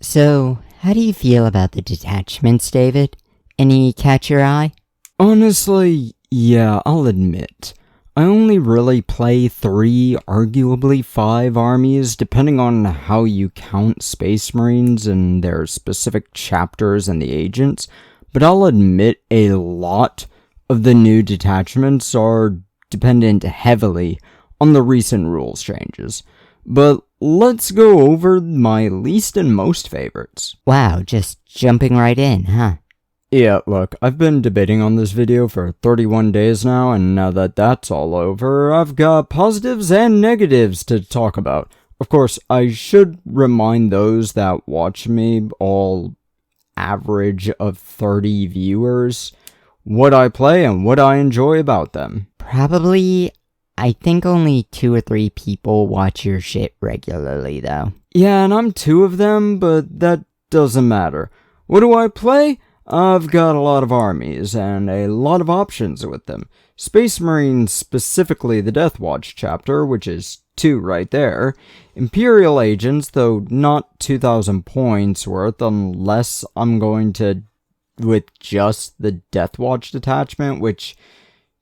So, how do you feel about the detachments, David? Any catch your eye? Honestly, yeah, I'll admit. I only really play 3, arguably 5 armies, depending on how you count Space Marines and their specific chapters and the agents, but I'll admit a lot of the new detachments are dependent heavily on the recent rules changes. But let's go over my least and most favorites. Wow, just jumping right in, huh? Yeah, look, I've been debating on this video for 31 days now, and now that that's all over, I've got positives and negatives to talk about. Of course, I should remind those that watch me, all average of 30 viewers, what I play and what I enjoy about them. Probably, I think only 2 or 3 people watch your shit regularly, though. Yeah, and I'm 2 of them, but that doesn't matter. What do I play? I've got a lot of armies, and a lot of options with them. Space Marines, specifically the Death Watch chapter, which is 2 right there. Imperial Agents, though not 2,000 points worth, unless I'm going to with just the Death Watch detachment, which,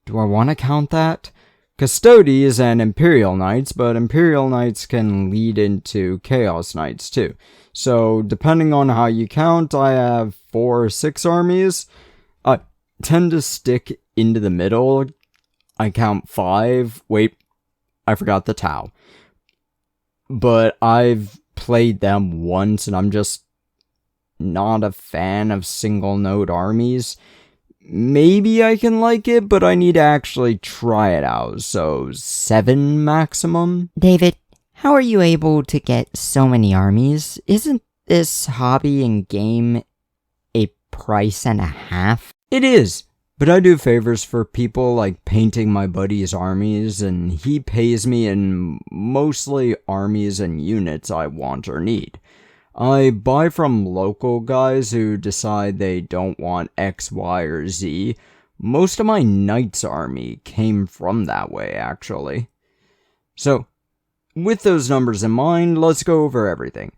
do I want to count that? Custodies and Imperial Knights, but Imperial Knights can lead into Chaos Knights too. So, depending on how you count, I have 4 or 6 armies. I tend to stick into the middle. I count 5. Wait, I forgot the Tau. But I've played them once, and I'm just not a fan of single-node armies. Maybe I can like it, but I need to actually try it out, so 7 maximum? David, how are you able to get so many armies? Isn't this hobby and game a price and a half? It is, but I do favors for people like painting my buddy's armies, and he pays me in mostly armies and units I want or need. I buy from local guys who decide they don't want X, Y, or Z. Most of my Knights army came from that way, actually. So, with those numbers in mind, let's go over everything.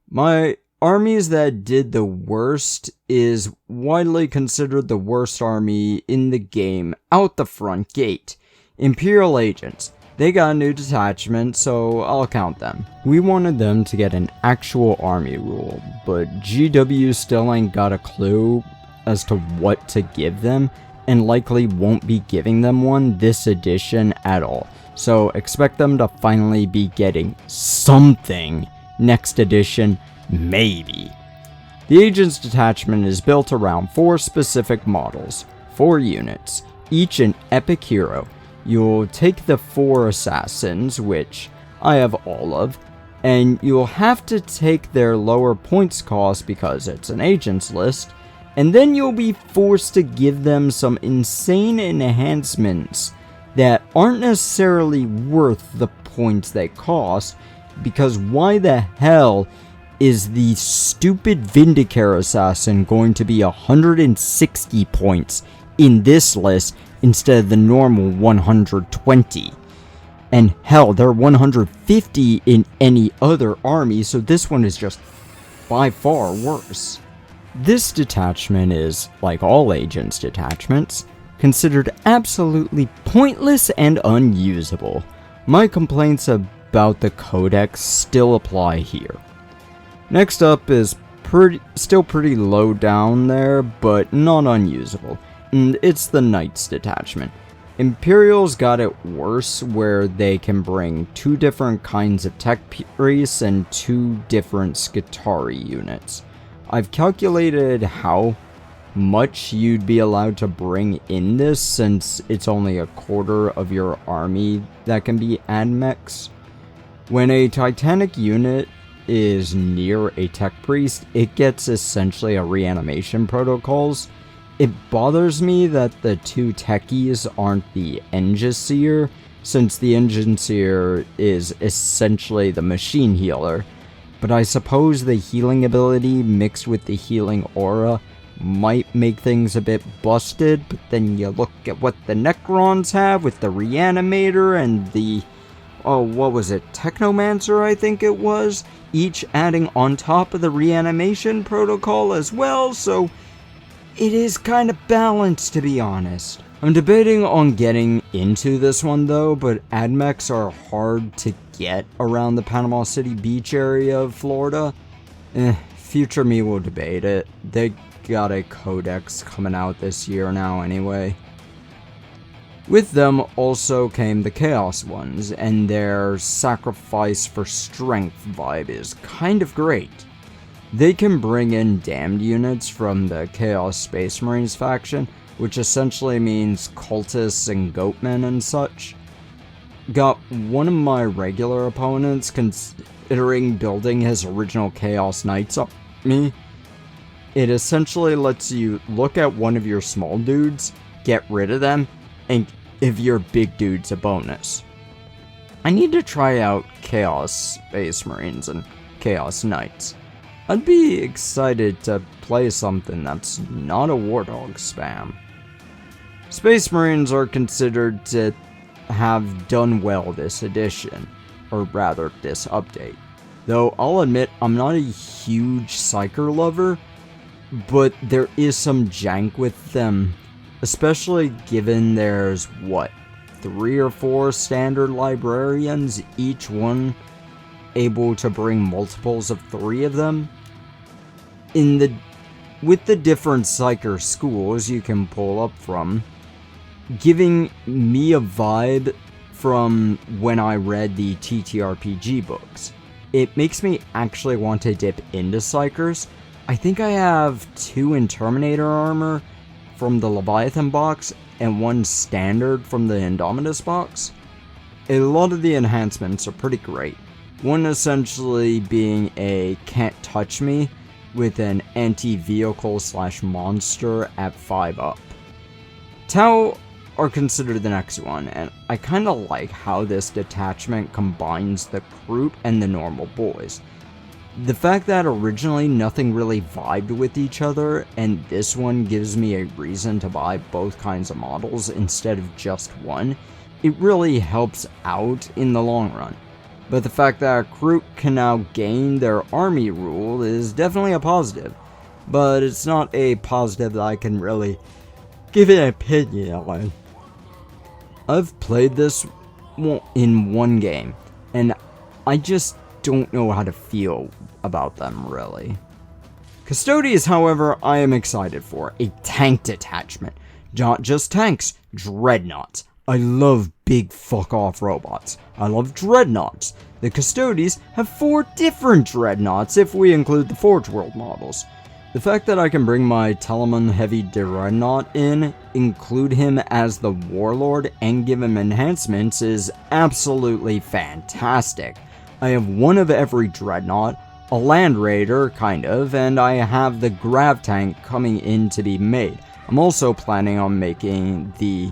My armies that did the worst is widely considered the worst army in the game out the front gate. Imperial Agents. They got a new detachment, so I'll count them. We wanted them to get an actual army rule, but GW still ain't got a clue as to what to give them, and likely won't be giving them one this edition at all. So expect them to finally be getting something next edition, maybe. The Agents detachment is built around 4 specific models, 4 units, each an epic hero. You'll take the 4 assassins, which I have all of, and you'll have to take their lower points cost because it's an agents list, and then you'll be forced to give them some insane enhancements that aren't necessarily worth the points they cost, because why the hell is the stupid Vindicare assassin going to be 160 points in this list instead of the normal 120. And hell, they're 150 in any other army, so this one is just by far worse. This detachment is, like all Agents detachments, considered absolutely pointless and unusable. My complaints about the codex still apply here. Next up is still pretty low down there, but not unusable. And it's the Knights detachment. Imperials got it worse, where they can bring 2 different kinds of tech priests and 2 different Skitarii units. I've calculated how much you'd be allowed to bring in this, since it's only a quarter of your army that can be admechs. When a Titanic unit is near a tech priest, it gets essentially a reanimation protocols. It bothers me that the 2 techies aren't the Engine Seer, since the Engine Seer is essentially the machine healer, but I suppose the healing ability mixed with the healing aura might make things a bit busted, but then you look at what the Necrons have with the Reanimator and the what was it, Technomancer I think it was, each adding on top of the reanimation protocol as well, so it is kind of balanced, to be honest. I'm debating on getting into this one though, but AdMechs are hard to get around the Panama City Beach area of Florida. Future me will debate it. They got a codex coming out this year now anyway. With them also came the Chaos ones, and their sacrifice for strength vibe is kind of great. They can bring in damned units from the Chaos Space Marines faction, which essentially means cultists and goatmen and such. Got one of my regular opponents considering building his original Chaos Knights on me. It essentially lets you look at one of your small dudes, get rid of them, and give your big dudes a bonus. I need to try out Chaos Space Marines and Chaos Knights. I'd be excited to play something that's not a War Dog spam. Space Marines are considered to have done well this edition, or rather this update. Though I'll admit I'm not a huge Psyker lover, but there is some jank with them, especially given there's, 3 or 4 standard librarians, each one able to bring multiples of 3 of them. With the different Psyker schools you can pull up from, giving me a vibe from when I read the TTRPG books. It makes me actually want to dip into Psykers. I think I have 2 in Terminator armor from the Leviathan box, and 1 standard from the Indominus box. A lot of the enhancements are pretty great. One essentially being a can't touch me with an anti-vehicle / monster at 5 up. Tau are considered the next one, and I kinda like how this detachment combines the Kroot and the normal boys. The fact that originally nothing really vibed with each other, and this one gives me a reason to buy both kinds of models instead of just one, it really helps out in the long run. But the fact that Kroot can now gain their army rule is definitely a positive, but it's not a positive that I can really give an opinion on. I've played this in one game, and I just don't know how to feel about them, really. Custodians, however, I am excited for. A tank detachment. Not just tanks, dreadnoughts. I love big fuck-off robots. I love dreadnoughts. The Custodians have 4 different dreadnoughts if we include the Forge World models. The fact that I can bring my Telemon Heavy Dreadnought in, include him as the Warlord, and give him enhancements is absolutely fantastic. I have 1 of every Dreadnought, a Land Raider, kind of, and I have the Grav Tank coming in to be made. I'm also planning on making the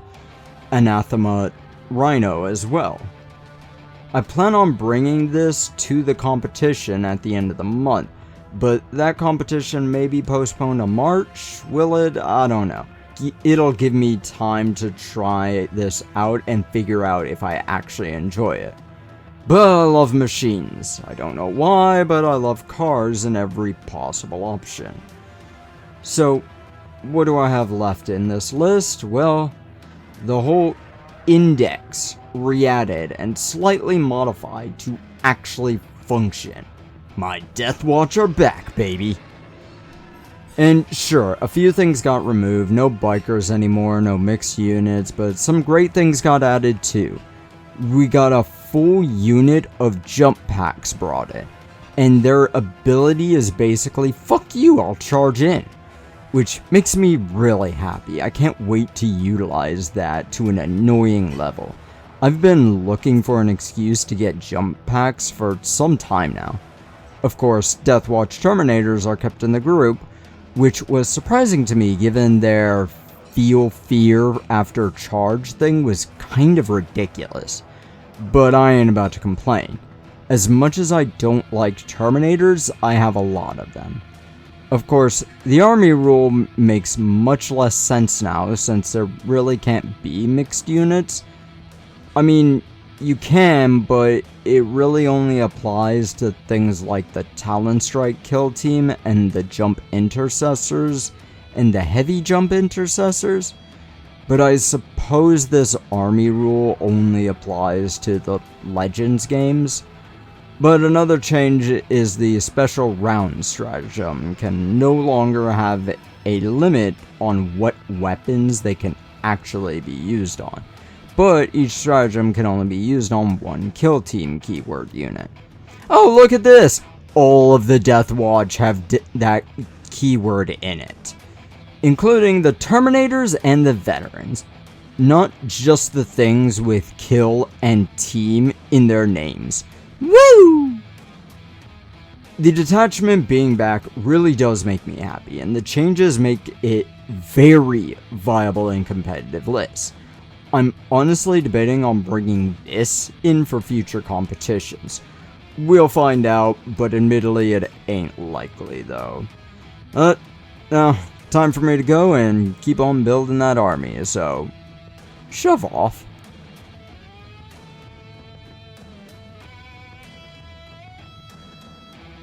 Anathema Rhino as well. I plan on bringing this to the competition at the end of the month, but that competition may be postponed to March, will it? I don't know. It'll give me time to try this out and figure out if I actually enjoy it. But I love machines. I don't know why, but I love cars in every possible option. So, what do I have left in this list? Well, the whole index re-added and slightly modified to actually function. My Death Watch are back, baby! And sure, a few things got removed, no bikers anymore, no mixed units, but some great things got added too. We got a full unit of jump packs brought in, and their ability is basically, fuck you, I'll charge in. Which makes me really happy. I can't wait to utilize that to an annoying level. I've been looking for an excuse to get jump packs for some time now. Of course, Deathwatch Terminators are kept in the group, which was surprising to me given their feel fear after charge thing was kind of ridiculous. But I ain't about to complain. As much as I don't like Terminators, I have a lot of them. Of course, the army rule makes much less sense now since there really can't be mixed units. I mean, you can, but it really only applies to things like the Talon Strike Kill Team and the Jump Intercessors and the Heavy Jump Intercessors. But I suppose this army rule only applies to the Legends games. But another change is the special round stratagem can no longer have a limit on what weapons they can actually be used on. But each stratagem can only be used on one kill team keyword unit. Oh, look at this! All of the Death Watch have that keyword in it, including the Terminators and the Veterans. Not just the things with kill and team in their names. Woo! The detachment being back really does make me happy, and the changes make it very viable in competitive lists. I'm honestly debating on bringing this in for future competitions. We'll find out, but admittedly it ain't likely though. Now, time for me to go and keep on building that army, so shove off.